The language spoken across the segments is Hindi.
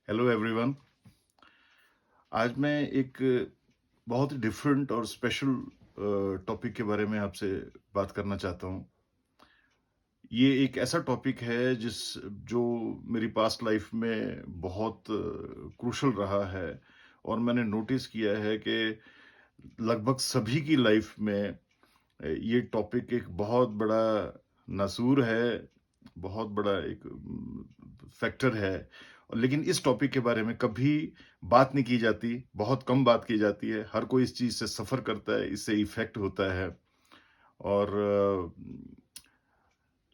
Hello everyone. आज मैं एक बहुत ही डिफरेंट और स्पेशल टॉपिक के बारे में आपसे बात करना चाहता हूँ। ये एक ऐसा टॉपिक है जो मेरी पास्ट लाइफ में बहुत क्रूशल रहा है और मैंने नोटिस किया है कि लगभग सभी की लाइफ में ये टॉपिक एक बहुत बड़ा नासूर है, बहुत बड़ा एक फैक्टर है। लेकिन इस टॉपिक के बारे में कभी बात नहीं की जाती, बहुत कम बात की जाती है। हर कोई इस चीज़ से सफ़र करता है, इससे इफ़ेक्ट होता है और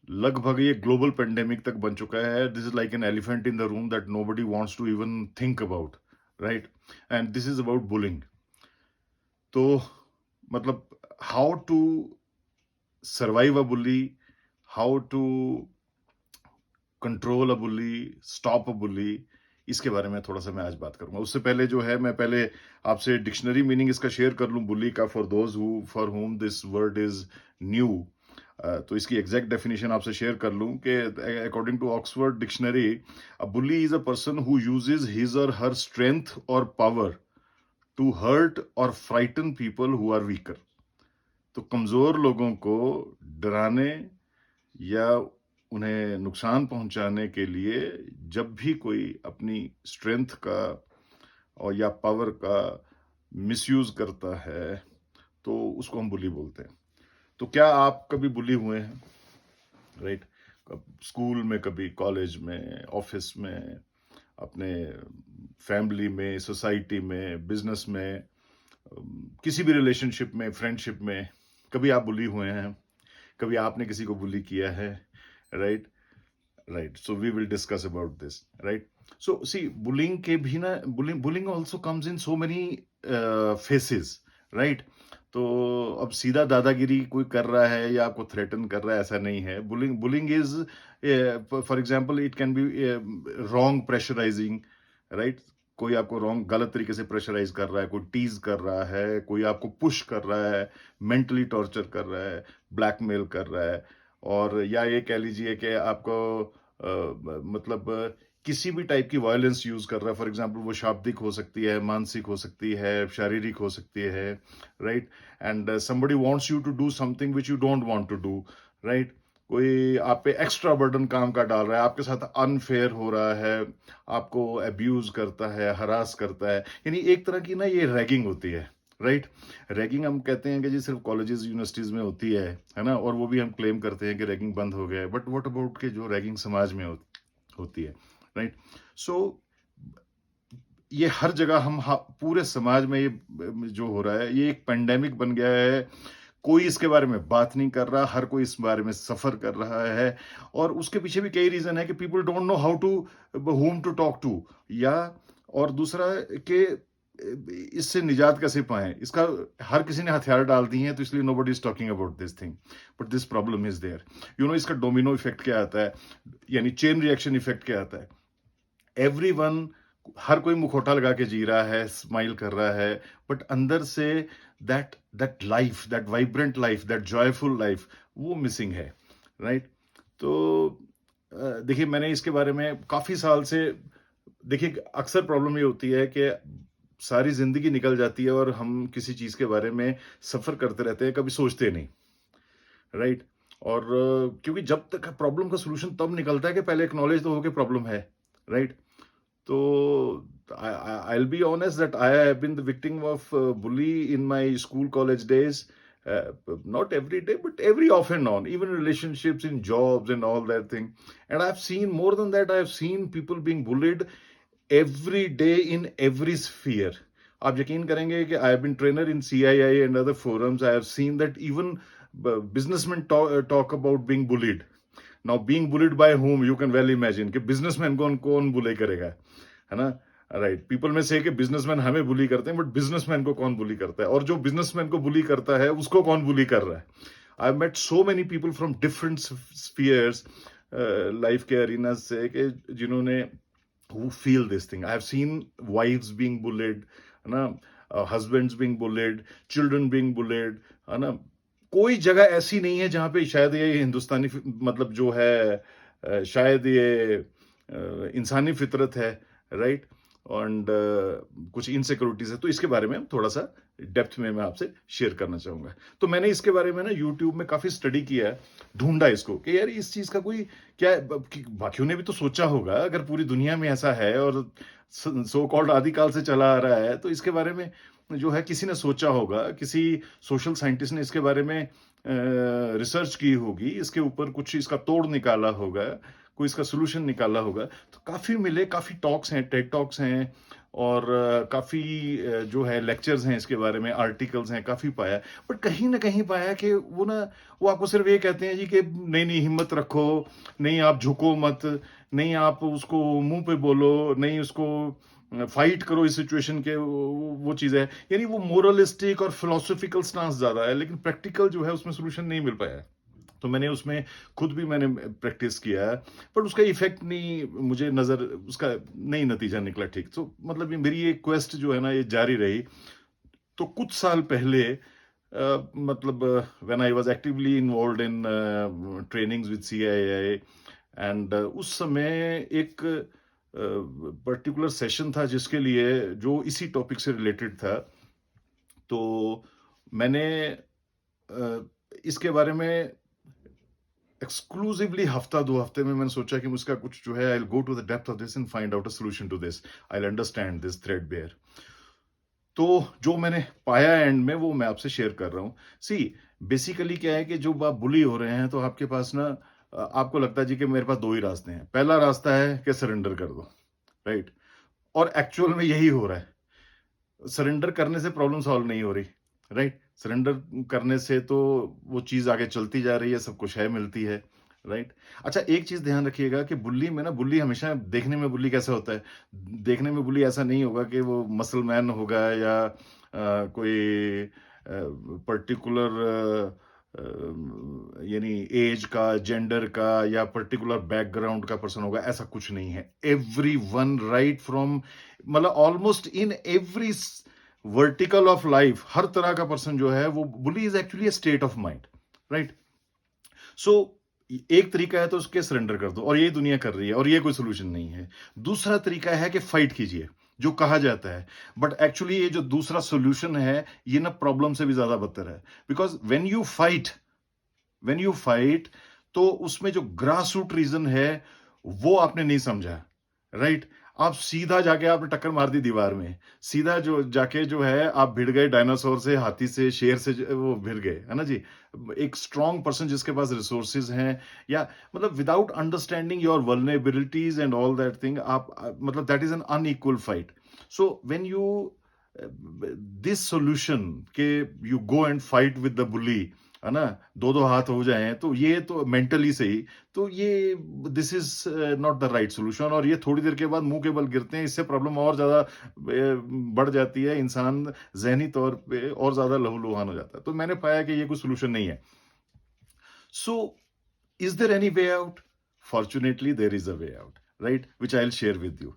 लगभग ये ग्लोबल पेंडेमिक तक बन चुका है। This is like an elephant in the room that nobody wants to even think about, right? And this is about bullying. तो मतलब how to survive a bully, how to control a bully, stop a bully, इसके बारे में थोड़ा सा मैं आज बात करूंगा। उससे पहले जो है मैं पहले आपसे डिक्शनरी मीनिंग इसका शेयर कर लूं बुली का, फॉर हुम दिस वर्ड इज न्यू। तो इसकी एग्जैक्ट डेफिनेशन आपसे शेयर कर लूं कि according to Oxford dictionary, a bully is a person who uses his और हर स्ट्रेंथ और पावर टू हर्ट और frighten people who are weaker. तो कमजोर लोगों को डराने या उन्हें नुकसान पहुंचाने के लिए जब भी कोई अपनी स्ट्रेंथ का और या पावर का मिसयूज करता है तो उसको हम बुली बोलते हैं। तो क्या आप कभी बुली हुए हैं, राइट? स्कूल में, कभी कॉलेज में, ऑफिस में, अपने फैमिली में, सोसाइटी में, बिजनेस में, किसी भी रिलेशनशिप में, फ्रेंडशिप में कभी आप बुली हुए हैं? कभी आपने किसी को बुली किया है, right? Right. So we will discuss about this. Right. So see, bullying के भी ना, bullying also comes in so many faces. Right. तो अब सीधा दादागिरी कोई कर रहा है या आपको थ्रेटन कर रहा है, ऐसा नहीं है। Bullying is, for example, it can be wrong pressurising, right? कोई आपको रॉन्ग, गलत तरीके से प्रेशराइज कर रहा है, कोई टीज कर रहा है, कोई आपको पुश कर रहा है, मेंटली टॉर्चर कर रहा है, ब्लैकमेल कर रहा है। और या ये कह लीजिए कि आपको मतलब किसी भी टाइप की वायलेंस यूज कर रहा है। फॉर एग्जांपल वो शाब्दिक हो सकती है, मानसिक हो सकती है, शारीरिक हो सकती है, right? And somebody wants you to do something which you don't want to do, right? कोई आप पे एक्स्ट्रा बर्डन काम का डाल रहा है, आपके साथ अनफेयर हो रहा है, आपको अब्यूज करता है, हरास करता है। यानी एक तरह की ना ये रैगिंग होती है, राइट? रैगिंग हम कहते हैं कि जी सिर्फ कॉलेजेस यूनिवर्सिटीज में होती है ना? और वो भी हम क्लेम करते हैं कि रैगिंग बंद हो गया है। बट व्हाट अबाउट के जो रैगिंग समाज में होती है, राइट? सो ये हर जगह पूरे समाज में ये जो हो रहा है, ये एक पेंडेमिक बन गया है। कोई इसके बारे में बात नहीं कर रहा, हर कोई इस बारे में सफर कर रहा है। और उसके पीछे भी कई रीजन है कि people don't know how to, whom to talk to, या और दूसरा कि इससे निजात कैसे पाएं। इसका हर किसी ने हथियार डाल दिए हैं, तो इसलिए nobody is talking about this thing, but this problem is there. इसका डोमिनो इफेक्ट क्या आता है, यानी चेन रिएक्शन इफेक्ट क्या आता है? एवरीवन, हर कोई मुखौटा लगा के जी रहा है, स्माइल कर रहा है, बट अंदर say that that life, that vibrant life, that joyful life, वो मिसिंग है, राइट? तो देखिए, मैंने इसके बारे में काफी साल से, देखिए अक्सर प्रॉब्लम ये होती है कि सारी जिंदगी निकल जाती है और हम किसी चीज के बारे में सफर करते रहते हैं, कभी सोचते नहीं, राइट? और क्योंकि जब तक प्रॉब्लम का सोल्यूशन तब निकलता है कि पहले एक्नॉलेज तो हो कि प्रॉब्लम है, right? So I'll be honest that I have been the victim of bully in my school college days. Not every day, but every off and on, even relationships, in jobs and all that thing. And I've seen more than that. I've seen people being bullied every day in every sphere. आप यकीन करेंगे कि I have been trainer in CII and other forums. I have seen that even businessmen talk about being bullied. Now being bullied by whom, you can well imagine कि बिजनेसमैन को कौन बुली करेगा, है ना? राइट, पीपल में से कि बिजनेसमैन हमें बुली करते हैं, बट बिजनेसमैन को कौन बुली करता है? और जो बिजनेसमैन को बुली करता है उसको कौन बुली कर रहा है? I met so many people from different spheres, life के अरीना से, कि जिन्होंने who feel this thing. I have seen wives being bullied, है ना? Husbands being bullied, children being bullied, है ना? कोई जगह ऐसी नहीं है जहां पे शायद ये हिंदुस्तानी मतलब जो है, शायद ये इंसानी फितरत है, राइट? एंड कुछ इनसिक्योरिटीज है, तो इसके बारे में हम थोड़ा सा डेप्थ में मैं आपसे शेयर करना चाहूंगा। तो मैंने इसके बारे में ना यूट्यूब में काफी स्टडी किया है, ढूंढा इसको कि यार इस चीज का कोई क्या है, बाकियों ने भी तो सोचा होगा, अगर पूरी दुनिया में ऐसा है और सो कॉल्ड आदिकाल से चला आ रहा है, तो इसके बारे में जो है किसी ने सोचा होगा, किसी सोशल साइंटिस्ट ने इसके बारे में रिसर्च की होगी, इसके ऊपर कुछ इसका तोड़ निकाला होगा, कोई इसका सोल्यूशन निकाला होगा। तो काफी मिले, काफी टॉक्स हैं, टेड टॉक्स हैं, और काफी जो है लेक्चर्स हैं इसके बारे में, आर्टिकल्स हैं, काफी पाया। बट कहीं ना कहीं पाया कि वो आपको सिर्फ ये कहते हैं जी कि नहीं नहीं हिम्मत रखो, नहीं आप झुको मत, नहीं आप उसको मुंह पे बोलो, नहीं उसको फाइट करो इस सिचुएशन के, वो चीज है। यानी वो मोरलिस्टिक और फिलोसॉफिकल स्टांस ज्यादा है, लेकिन प्रैक्टिकल जो है उसमें सोल्यूशन नहीं मिल पाया है। तो मैंने उसमें खुद भी मैंने प्रैक्टिस किया है, पर उसका इफेक्ट नहीं मुझे नजर, उसका नहीं नतीजा निकला ठीक। तो मतलब ये मेरी ये क्वेस्ट जो है ना ये जारी रही। तो कुछ साल पहले मतलब when I was actively involved in trainings with CII, and उस समय एक पर्टिकुलर सेशन था जिसके लिए जो इसी टॉपिक से रिलेटेड था। तो मैंने इसके बारे में एक्सक्लूसिवली हफ्ता 2 हफ्ते में मैंने सोचा कि उसका कुछ जो है, I go to the depth of this and find out a solution to this, I understand this threadbare. तो जो मैंने पाया एंड में वो मैं आपसे शेयर कर रहा हूँ। सी बेसिकली क्या है कि जब आप बुली हो रहे हैं तो आपके पास ना आपको लगता है जी कि मेरे पास दो ही रास्ते हैं। पहला रास्ता है कि सरेंडर कर दो, राइट? और एक्चुअल में यही हो रहा है। सरेंडर करने से प्रॉब्लम सॉल्व नहीं हो रही, राइट? सरेंडर करने से तो वो चीज आगे चलती जा रही है, सब कुछ है, मिलती है, राइट? अच्छा, एक चीज ध्यान रखिएगा कि बुल्ली में ना, बुल्ली हमेशा देखने में बुल्ली कैसा होता है, देखने में बुल्ली ऐसा नहीं होगा कि वो मसल मैन होगा या कोई पर्टिकुलर यानी एज का, जेंडर का या पर्टिकुलर बैकग्राउंड का पर्सन होगा, ऐसा कुछ नहीं है। एवरी वन, राइट फ्रॉम, मतलब almost in every vertical of life, हर तरह का पर्सन जो है वो, bully is actually a state of mind, right? So एक तरीका है तो उसके सरेंडर कर दो, और ये दुनिया कर रही है, और ये कोई सोल्यूशन नहीं है। दूसरा तरीका है कि फाइट कीजिए, जो कहा जाता है। बट एक्चुअली ये जो दूसरा सोल्यूशन है, ये ना प्रॉब्लम से भी ज्यादा बदतर है। बिकॉज व्हेन यू फाइट तो उसमें जो ग्रास रूट रीजन है वो आपने नहीं समझा, राइट? आप सीधा जाके आपने टक्कर मार दी दीवार में, सीधा जो जाके जो है आप भिड़ गए डायनासोर से, हाथी से, शेर से, वो भिड़ गए, है ना जी? एक स्ट्रांग पर्सन जिसके पास रिसोर्सेज हैं, या मतलब without understanding your vulnerabilities and all that thing, आप मतलब that is an unequal fight. So when you this solution के you go and fight with the bully, है ना, दो दो हाथ हो जाएं, तो ये तो मेंटली सही, तो ये this is not the right solution. और ये थोड़ी देर के बाद मुंह के बल गिरते हैं, इससे प्रॉब्लम और ज्यादा बढ़ जाती है, इंसान जहनी तौर पे और ज्यादा लहूलुहान हो जाता है। तो मैंने पाया कि ये कोई सोल्यूशन नहीं है। So is there any way out? Fortunately there is a way out, right, which I will share with you.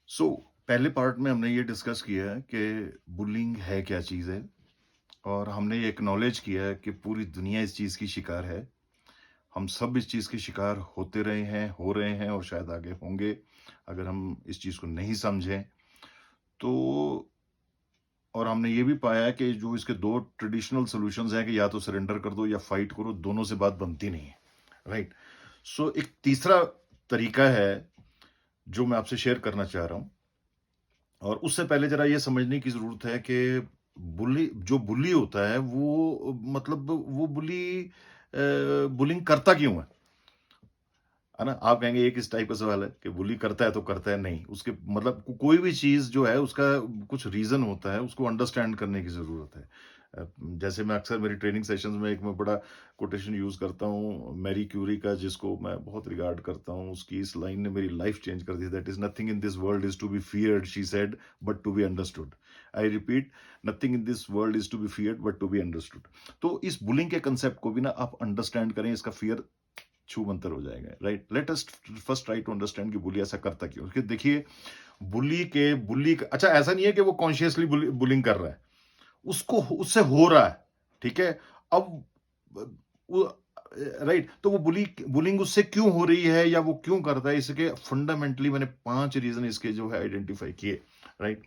So पहले पार्ट में हमने ये डिस्कस किया है कि बुलिंग है क्या चीज है, और हमने ये एक्नॉलेज किया है कि पूरी दुनिया इस चीज की शिकार है। हम सब इस चीज के शिकार होते रहे हैं, हो रहे हैं, और शायद आगे होंगे अगर हम इस चीज को नहीं समझें तो। और हमने ये भी पाया है कि जो इसके दो ट्रेडिशनल सॉल्यूशंस हैं कि या तो सरेंडर कर दो या फाइट करो, दोनों से बात बनती नहीं है, राइट? सो एक तीसरा तरीका है जो मैं आपसे शेयर करना चाह रहा हूं, और उससे पहले जरा ये समझने की जरूरत है कि बुली होता है वो, मतलब वो बुलिंग करता क्यों है ना? आप कहेंगे एक इस टाइप का सवाल है कि बुली करता है तो करता है, नहीं, उसके मतलब कोई भी चीज जो है उसका कुछ रीजन होता है, उसको अंडरस्टैंड करने की जरूरत है। जैसे मैं अक्सर मेरी ट्रेनिंग सेशंस में एक मैं बड़ा कोटेशन यूज करता हूँ मैरी क्यूरी का, जिसको मैं बहुत रिगार्ड करता हूँ। उसकी इस लाइन ने मेरी लाइफ चेंज कर दी। That is nothing in this world is to be feared, she said, but to be understood. I repeat, nothing in this world is to be feared but to be understood. तो इस बुलिंग के कंसेप्ट को भी ना आप अंडरस्टैंड करें, इसका फियर छू मंतर हो जाएगा, right? Let us first try to understand कि बुली ऐसा करता क्यों। क्योंकि देखिए, अच्छा, ऐसा नहीं है कि वो कॉन्शियसली बुलिंग कर रहा है, उसको उससे हो रहा है, ठीक है? अब राइट, तो वो बुलिंग उससे क्यों हो रही है या वो क्यों करता है, इसके फंडामेंटली मैंने 5 रीज़न इसके जो है आइडेंटिफाई किए, राइट?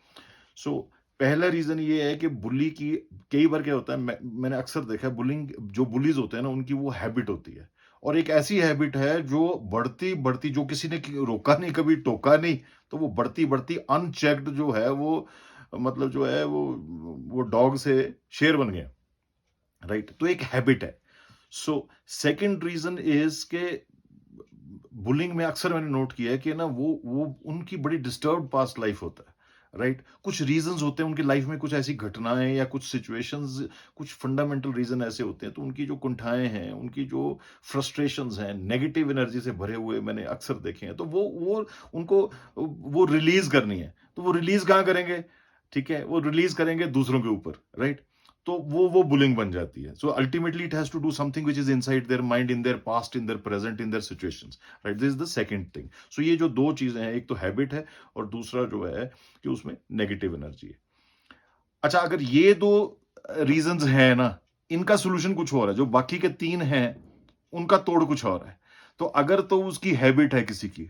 सो पहला रीज़न ये है कि बुली की कई बार क्या होता है, मैंने अक्सर देखा है, बुलिंग जो बुलीज़ होते हैं ना, उनकी वो हैबिट होती है और एक ऐसी हैबिट है जो बढ़ती-बढ़ती, जो किसी ने रोका नहीं, कभी टोका नहीं, तो वो बढ़ती-बढ़ती अनचेक्ड जो है वो मतलब जो है वो डॉग से शेर बन गया, राइट? तो एक हैबिट है। सो सेकंड रीजन इज के बुलिंग में अक्सर मैंने नोट किया है कि ना वो उनकी बड़ी डिस्टर्ब्ड पास्ट लाइफ होता है, राइट? कुछ रीजंस होते हैं उनकी लाइफ में, कुछ ऐसी घटनाएं या कुछ सिचुएशंस, कुछ फंडामेंटल रीजन ऐसे होते हैं, तो उनकी जो कुंठाएं हैं, उनकी जो फ्रस्ट्रेशंस हैं, नेगेटिव एनर्जी से भरे हुए मैंने अक्सर देखे हैं, तो वो उनको वो रिलीज करनी है, तो वो रिलीज कहाँ करेंगे? ठीक है, वो रिलीज करेंगे दूसरों के ऊपर, राइट? तो वो बुलिंग बन जाती है। So ultimately it has to do something which is inside their mind, in their past, in their present, in their situations, right? This is the second thing. So ये जो दो चीजें हैं, एक तो हैबिट है और दूसरा जो है कि उसमें नेगेटिव एनर्जी है। अच्छा, अगर ये दो रीजंस हैं ना, इनका सोल्यूशन कुछ और है, जो बाकी के तीन हैं उनका तोड़ कुछ और है। तो अगर तो उसकी हैबिट है किसी की,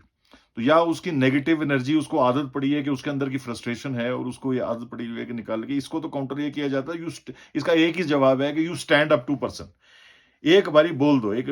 तो या उसकी नेगेटिव एनर्जी, उसको आदत पड़ी है कि उसके अंदर की फ्रस्ट्रेशन है और उसको ये आदत पड़ी हुई है कि निकाल के, इसको तो काउंटर ये किया जाता है, इसका एक ही जवाब है कि you stand up to person. एक बारी बोल दो, एक